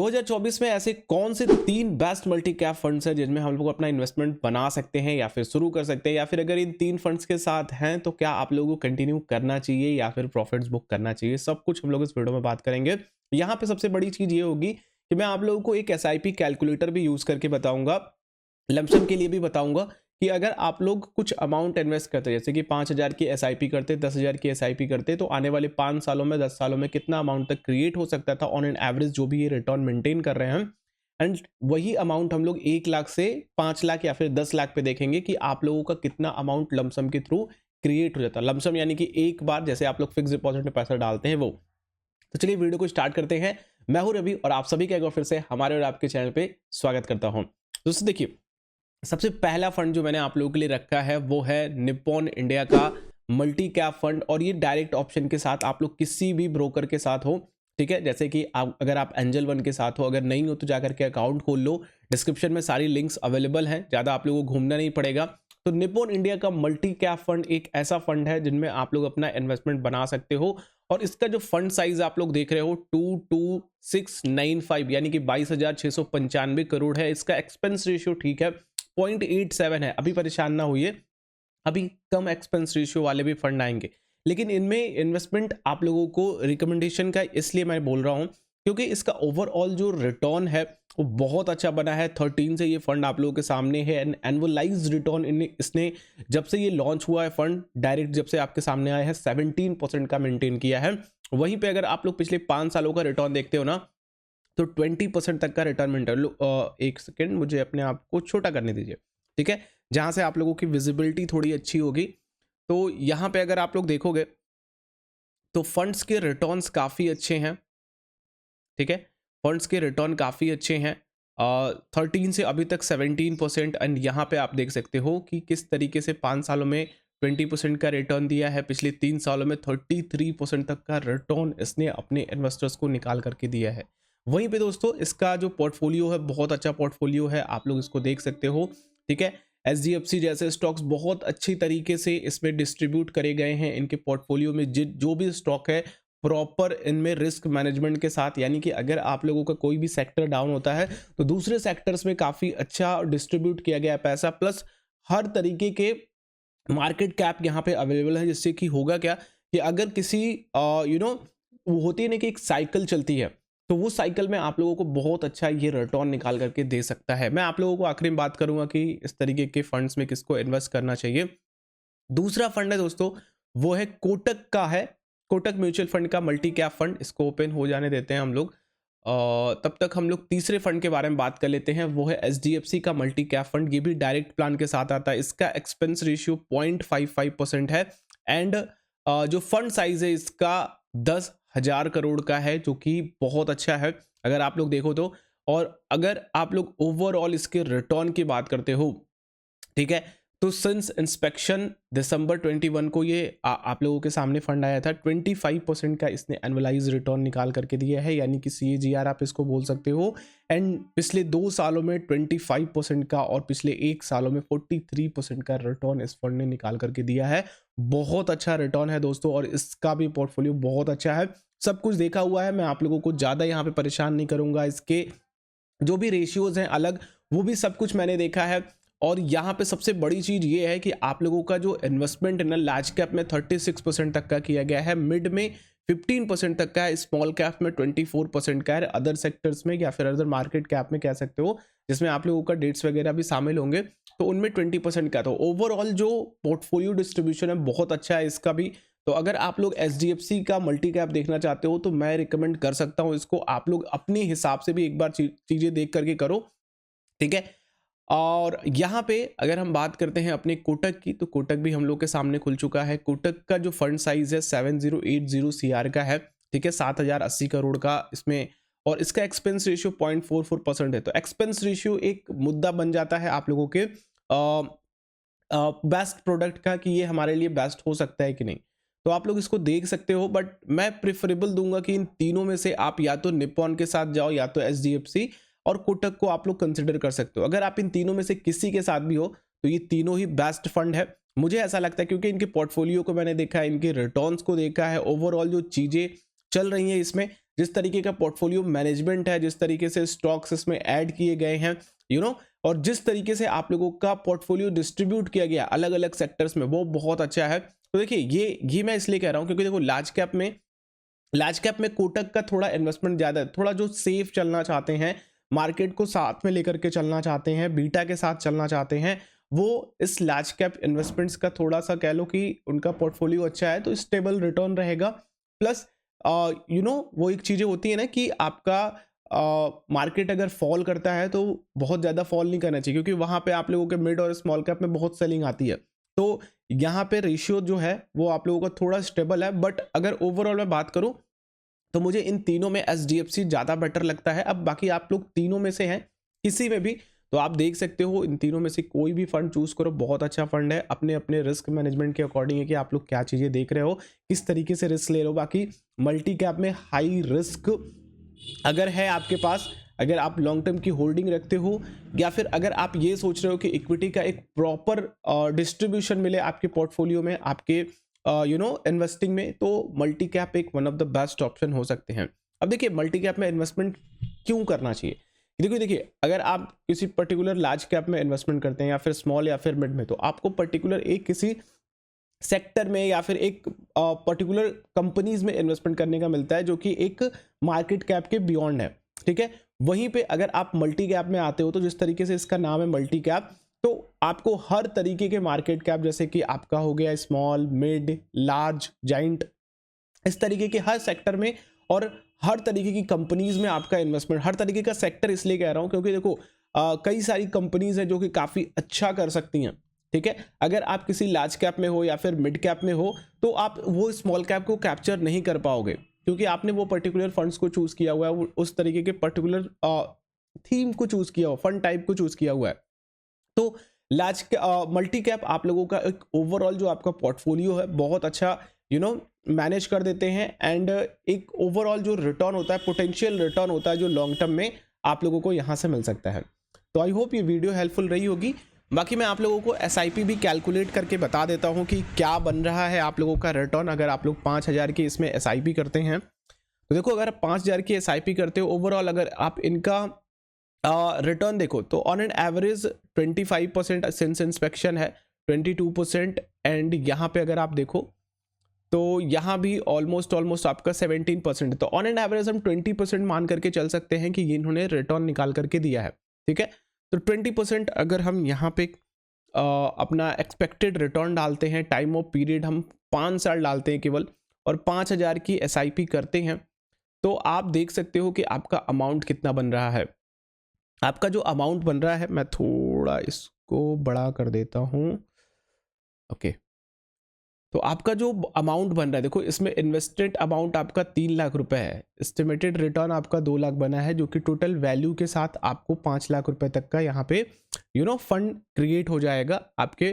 2024 में ऐसे कौन से 3 बेस्ट मल्टी कैप फंड्स हैं जिनमें हम लोग अपना इन्वेस्टमेंट बना सकते हैं या फिर शुरू कर सकते हैं, या फिर अगर इन 3 फंड्स के साथ हैं तो क्या आप लोगों को कंटिन्यू करना चाहिए या फिर प्रॉफिट्स बुक करना चाहिए, सब कुछ हम लोग इस वीडियो में बात करेंगे। यहाँ पे सबसे बड़ी चीज ये होगी कि मैं आप लोगों को एक एसआईपी कैलकुलेटर भी यूज करके बताऊंगा, लमसम के लिए भी बताऊंगा कि अगर आप लोग कुछ अमाउंट इन्वेस्ट करते हैं, जैसे कि 5,000 की एसआईपी करते, 10,000 की एसआईपी करते, तो आने वाले 5 सालों में 10 सालों में कितना अमाउंट तक क्रिएट हो सकता था ऑन एन एवरेज, जो भी ये रिटर्न मेंटेन कर रहे हैं। एंड वही अमाउंट हम लोग 1 लाख से 5 लाख या फिर 10 लाख पे देखेंगे कि आप लोगों का कितना अमाउंट लमसम के थ्रू क्रिएट हो जाता है। लमसम यानी कि एक बार जैसे आप लोग फिक्स डिपॉजिट में पैसा डालते हैं वो। तो चलिए वीडियो को स्टार्ट करते हैं। मैं हूं रवि और आप सभी का एक बार फिर से हमारे और आपके चैनल पे स्वागत करता हूं। दोस्तों देखिए, सबसे पहला फंड जो मैंने आप लोगों के लिए रखा है वो है निप्पॉन इंडिया का मल्टी कैप फंड, और ये डायरेक्ट ऑप्शन के साथ आप लोग किसी भी ब्रोकर के साथ हो, ठीक है, जैसे कि अगर आप एंजल वन के साथ हो, अगर नहीं हो तो जाकर के अकाउंट खोल लो। डिस्क्रिप्शन में सारी लिंक्स अवेलेबल हैं, ज़्यादा आप लोगों को घूमना नहीं पड़ेगा। तो निप्पॉन इंडिया का मल्टी कैप फंड एक ऐसा फंड है जिनमें आप लोग अपना इन्वेस्टमेंट बना सकते हो, और इसका जो फंड साइज आप लोग देख रहे हो 22,695 यानी कि 22,695 करोड़ है। इसका एक्सपेंस रेशियो ठीक है 0.87 है। अभी परेशान ना होइए, अभी कम एक्सपेंस रेशियो वाले भी फंड आएंगे, लेकिन इनमें इन्वेस्टमेंट आप लोगों को रिकमेंडेशन का इसलिए मैं बोल रहा हूं क्योंकि इसका ओवरऑल जो रिटर्न है वो बहुत अच्छा बना है। 13 से ये फंड आप लोगों के सामने है, एंड एनुअलाइज रिटर्न इसने जब से ये लॉन्च हुआ है फंड डायरेक्ट जब से आपके सामने आया है 17% का मेंटेन किया है। वहीं पे अगर आप लोग पिछले 5 सालों का रिटर्न देखते हो ना तो 20% तक का रिटर्न मेंटेन। एक सेकेंड, मुझे अपने आप को छोटा करने दीजिए, ठीक है, जहां से आप लोगों की विजिबिलिटी थोड़ी अच्छी होगी। तो यहां पे अगर आप लोग देखोगे तो फंड्स के रिटर्न्स काफ़ी अच्छे हैं, ठीक है, फंड्स के रिटर्न काफ़ी अच्छे हैं। 13 से अभी तक 17%, एंड यहाँ पे आप देख सकते हो कि किस तरीके से 5 सालों में 20% का रिटर्न दिया है, पिछले 3 सालों में 33% तक का रिटर्न इसने अपने इन्वेस्टर्स को निकाल करके दिया है। वहीं पे दोस्तों इसका जो पोर्टफोलियो है बहुत अच्छा पोर्टफोलियो है, आप लोग इसको देख सकते हो, ठीक है। एचडीएफसी जैसे स्टॉक्स बहुत अच्छी तरीके से इसमें डिस्ट्रीब्यूट करे गए हैं। इनके पोर्टफोलियो में जो भी स्टॉक है प्रॉपर इनमें रिस्क मैनेजमेंट के साथ, यानी कि अगर आप लोगों का कोई भी सेक्टर डाउन होता है तो दूसरे सेक्टर्स में काफ़ी अच्छा डिस्ट्रीब्यूट किया गया है पैसा, प्लस हर तरीके के मार्केट कैप यहाँ पे अवेलेबल है। जिससे कि होगा क्या कि अगर किसी वो होती है ना कि एक साइकिल चलती है, तो वो साइकिल में आप लोगों को बहुत अच्छा ये रिटर्न निकाल करके दे सकता है। मैं आप लोगों को आखिरी में बात करूंगा कि इस तरीके के फंड्स में किसको इन्वेस्ट करना चाहिए। दूसरा फंड है दोस्तों वो है कोटक का है, कोटक म्यूचुअल फंड का मल्टी कैप फंड। इसको ओपन हो जाने देते हैं हम लोग, तब तक हम लोग तीसरे फंड के बारे में बात कर लेते हैं। वो है एचडीएफसी का मल्टी कैप फंड। ये भी डायरेक्ट प्लान के साथ आता है। इसका एक्सपेंस रेशियो 0.55% है, एंड जो फंड साइज है इसका 10,000 करोड़ का है, जो कि बहुत अच्छा है अगर आप लोग देखो तो। और अगर आप लोग ओवरऑल इसके रिटर्न की बात करते हो, ठीक है, तो सिंस इंस्पेक्शन दिसंबर 21 को ये आप लोगों के सामने फंड आया था। 25% का इसने एनुअलाइज रिटर्न निकाल करके दिया है, यानी कि CAGR आप इसको बोल सकते हो। एंड पिछले 2 सालों में 25% का और पिछले 1 सालों में 43% का रिटर्न इस फंड ने निकाल करके दिया है। बहुत अच्छा रिटर्न है दोस्तों, और इसका भी पोर्टफोलियो बहुत अच्छा है। सब कुछ देखा हुआ है, मैं आप लोगों को ज़्यादा यहाँ पे परेशान नहीं करूँगा। इसके जो भी रेशियोज हैं अलग, वो भी सब कुछ मैंने देखा है। और यहाँ पे सबसे बड़ी चीज ये है कि आप लोगों का जो इन्वेस्टमेंट है ना, लार्ज कैप में 36% तक का किया गया है, मिड में 15% तक का है, स्मॉल कैप में 24% का है, अदर सेक्टर्स में या फिर अदर मार्केट कैप में कह सकते हो, जिसमें आप लोगों का डेट्स वगैरह भी शामिल होंगे, तो उनमें 20% का। तो ओवरऑल जो पोर्टफोलियो डिस्ट्रीब्यूशन है बहुत अच्छा है इसका भी। तो अगर आप लोग एचडीएफसी का मल्टी कैप देखना चाहते हो तो मैं रिकमेंड कर सकता हूँ इसको। आप लोग अपने हिसाब से भी एक बार चीजें देख करके करो, ठीक है। और यहाँ पे अगर हम बात करते हैं अपने कोटक की, तो कोटक भी हम लोग के सामने खुल चुका है। कोटक का जो फंड साइज है 7080 CR का है, ठीक है, 7,080 करोड़ का इसमें, और इसका एक्सपेंस रेशियो 0.44% है। तो एक्सपेंस रेशियो एक मुद्दा बन जाता है आप लोगों के बेस्ट प्रोडक्ट का कि ये हमारे लिए बेस्ट हो सकता है कि नहीं। तो आप लोग इसको देख सकते हो, बट मैं प्रेफरेबल दूंगा कि इन तीनों में से आप या तो निप्पॉन के साथ जाओ या तो एचडीएफसी, और कोटक को आप लोग कंसिडर कर सकते हो। अगर आप इन तीनों में से किसी के साथ भी हो तो ये तीनों ही बेस्ट फंड है, मुझे ऐसा लगता है, क्योंकि इनके पोर्टफोलियो को मैंने देखा है, इनके रिटर्न्स को देखा है, ओवरऑल जो चीजें चल रही हैं इसमें, जिस तरीके का पोर्टफोलियो मैनेजमेंट है, जिस तरीके से स्टॉक्स इसमें ऐड किए गए हैं और जिस तरीके से आप लोगों का पोर्टफोलियो डिस्ट्रीब्यूट किया गया अलग अलग सेक्टर्स में, वो बहुत अच्छा है। तो देखिए ये मैं इसलिए कह रहा हूँ क्योंकि देखो लार्ज कैप में कोटक का थोड़ा इन्वेस्टमेंट ज़्यादा है, थोड़ा जो सेफ चलना चाहते हैं, मार्केट को साथ में लेकर के चलना चाहते हैं, बीटा के साथ चलना चाहते हैं, वो इस लार्ज कैप इन्वेस्टमेंट्स का थोड़ा सा कह लो कि उनका पोर्टफोलियो अच्छा है तो स्टेबल रिटर्न रहेगा। प्लस वो एक चीज़ें होती है ना कि आपका मार्केट अगर फॉल करता है तो बहुत ज़्यादा फॉल नहीं करना चाहिए, क्योंकि वहाँ पे आप लोगों के मिड और स्मॉल कैप में बहुत सेलिंग आती है। तो यहाँ पे रेशियो जो है वो आप लोगों का थोड़ा स्टेबल है। बट अगर ओवरऑल मैं बात करूँ तो मुझे इन तीनों में HDFC ज़्यादा बेटर लगता है। अब बाकी आप लोग तीनों में से हैं किसी में भी, तो आप देख सकते हो इन तीनों में से कोई भी फंड चूज करो, बहुत अच्छा फंड है। अपने अपने रिस्क मैनेजमेंट के अकॉर्डिंग है कि आप लोग क्या चीज़ें देख रहे हो, किस तरीके से रिस्क ले रहे हो। बाकी मल्टी कैप में हाई रिस्क अगर है आपके पास, अगर आप लॉन्ग टर्म की होल्डिंग रखते हो, या फिर अगर आप ये सोच रहे हो कि इक्विटी का एक प्रॉपर डिस्ट्रीब्यूशन मिले आपके पोर्टफोलियो में, आपके इन्वेस्टिंग में, तो मल्टी कैप एक one of the best option हो सकते हैं। अब देखिए मल्टी कैप में इन्वेस्टमेंट क्यों करना चाहिए, देखिए अगर आप किसी पर्टिकुलर लार्ज कैप में इन्वेस्टमेंट करते हैं या फिर स्मॉल या फिर मिड में, तो आपको पर्टिकुलर एक किसी सेक्टर में या फिर एक पर्टिकुलर कंपनीज में इन्वेस्टमेंट करने का मिलता है जो कि एक मार्केट कैप के बियॉन्ड है, ठीक है। वहीं पे अगर आप मल्टी कैप में आते हो तो जिस तरीके से इसका नाम है मल्टी कैप, तो आपको हर तरीके के मार्केट कैप, जैसे कि आपका हो गया स्मॉल, मिड, लार्ज, जाइंट, इस तरीके के हर सेक्टर में और हर तरीके की कंपनीज में आपका इन्वेस्टमेंट, हर तरीके का सेक्टर इसलिए कह रहा हूं क्योंकि देखो कई सारी कंपनीज हैं जो कि काफ़ी अच्छा कर सकती हैं, ठीक है। अगर आप किसी लार्ज कैप में हो या फिर मिड कैप में हो तो आप वो स्मॉल कैप को कैप्चर नहीं कर पाओगे, क्योंकि आपने वो पर्टिकुलर फंड्स को चूज किया हुआ है, उस तरीके के पर्टिकुलर थीम को चूज किया हुआ, फंड टाइप को चूज किया हुआ है। तो मल्टी कैप आप लोगों का एक ओवरऑल जो आपका पोर्टफोलियो है बहुत अच्छा मैनेज कर देते हैं, एंड एक ओवरऑल जो रिटर्न होता है, पोटेंशियल रिटर्न होता है जो लॉन्ग टर्म में आप लोगों को यहाँ से मिल सकता है। तो आई होप ये वीडियो हेल्पफुल रही होगी। बाकी मैं आप लोगों को SIP भी कैलकुलेट करके बता देता हूँ कि क्या बन रहा है आप लोगों का रिटर्न अगर आप लोग 5,000 की इसमें SIP करते हैं। तो देखो अगर आप 5,000 की SIP करते हो ओवरऑल, अगर आप इनका रिटर्न देखो तो on an average 25% since inspection है, 22%, एंड यहाँ पे अगर आप देखो तो यहाँ भी ऑलमोस्ट आपका 17%। तो ऑन एन एवरेज हम 20% मान करके चल सकते हैं कि ये इन्होंने रिटर्न निकाल करके दिया है, ठीक है। तो 20% अगर हम यहाँ पे अपना एक्सपेक्टेड रिटर्न डालते हैं, टाइम ऑफ पीरियड हम 5 साल डालते हैं केवल, और 5,000 की SIP करते हैं, तो आप देख सकते हो कि आपका अमाउंट कितना बन रहा है। आपका जो अमाउंट बन रहा है, मैं थोड़ा इसको बड़ा कर देता हूँ, ओके। तो आपका जो अमाउंट बन रहा है, देखो इसमें इन्वेस्टेड अमाउंट आपका 3 लाख रुपए है, एस्टिमेटेड रिटर्न आपका 2 लाख बना है, जो कि टोटल वैल्यू के साथ आपको 5 लाख रुपए तक का यहाँ पे फंड क्रिएट हो जाएगा। आपके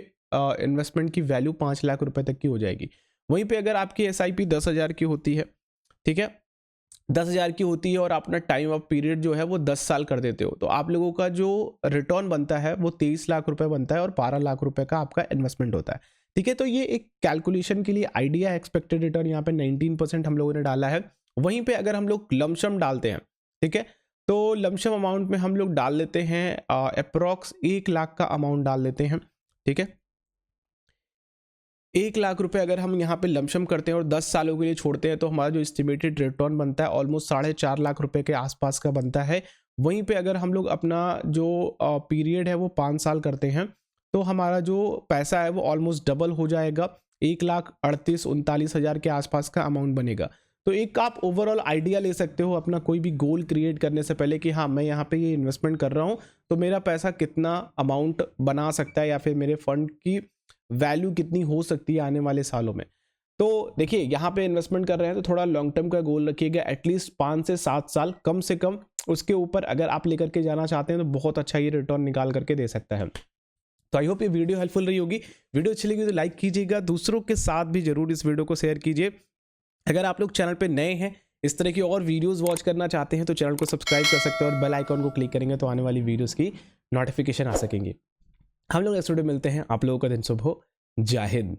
इन्वेस्टमेंट की वैल्यू 5 लाख रुपए तक की हो जाएगी। वहीं पे अगर आपकी SIP 10,000 की होती है, ठीक है, 10,000 की होती है और अपना टाइम ऑफ पीरियड जो है वो 10 साल कर देते हो, तो आप लोगों का जो रिटर्न बनता है वो 23 लाख रुपए बनता है और 12 लाख रुपए का आपका इन्वेस्टमेंट होता है, ठीक है। तो ये एक कैलकुलेशन के लिए आइडिया है। एक्सपेक्टेड रिटर्न यहाँ पे 19% हम लोगों ने डाला है। वहीं पे अगर हम लोग लमसम डालते हैं, ठीक है, तो लमसम अमाउंट में हम लोग डाल लेते हैं अप्रॉक्स 1 लाख का अमाउंट डाल लेते हैं, ठीक है। 1 लाख रुपए अगर हम यहाँ पे लमसम करते हैं और 10 सालों के लिए छोड़ते हैं, तो हमारा जो एस्टिमेटेड रिटर्न बनता है ऑलमोस्ट 4.5 लाख रुपए के आसपास का बनता है। वहीं पे अगर हम लोग अपना जो पीरियड है वो 5 साल करते हैं, तो हमारा जो पैसा है वो ऑलमोस्ट डबल हो जाएगा, 1,38,39,000 के आसपास का अमाउंट बनेगा। तो एक आप ओवरऑल आइडिया ले सकते हो अपना कोई भी गोल क्रिएट करने से पहले कि हाँ मैं यहाँ पे ये इन्वेस्टमेंट कर रहा हूँ तो मेरा पैसा कितना अमाउंट बना सकता है, या फिर मेरे फंड की वैल्यू कितनी हो सकती है आने वाले सालों में। तो देखिए यहाँ पे इन्वेस्टमेंट कर रहे हैं तो थोड़ा लॉन्ग टर्म का गोल रखिएगा, एटलीस्ट 5 से 7 साल कम से कम। उसके ऊपर अगर आप लेकर के जाना चाहते हैं तो बहुत अच्छा ये रिटर्न निकाल करके दे सकता है। तो आई होप ये वीडियो हेल्पफुल रही होगी। वीडियो अच्छी लगी तो लाइक कीजिएगा, दूसरों के साथ भी जरूर इस वीडियो को शेयर कीजिए। अगर आप लोग चैनल पे नए हैं, इस तरह की और वीडियोस वॉच करना चाहते हैं तो चैनल को सब्सक्राइब कर सकते हैं और बेल आइकॉन को क्लिक करेंगे तो आने वाली वीडियोस की नोटिफिकेशन आ सकेंगे। हम लोग नेक्स्ट वीडियो मिलते हैं। आप लोगों का दिन शुभ हो। जय हिंद।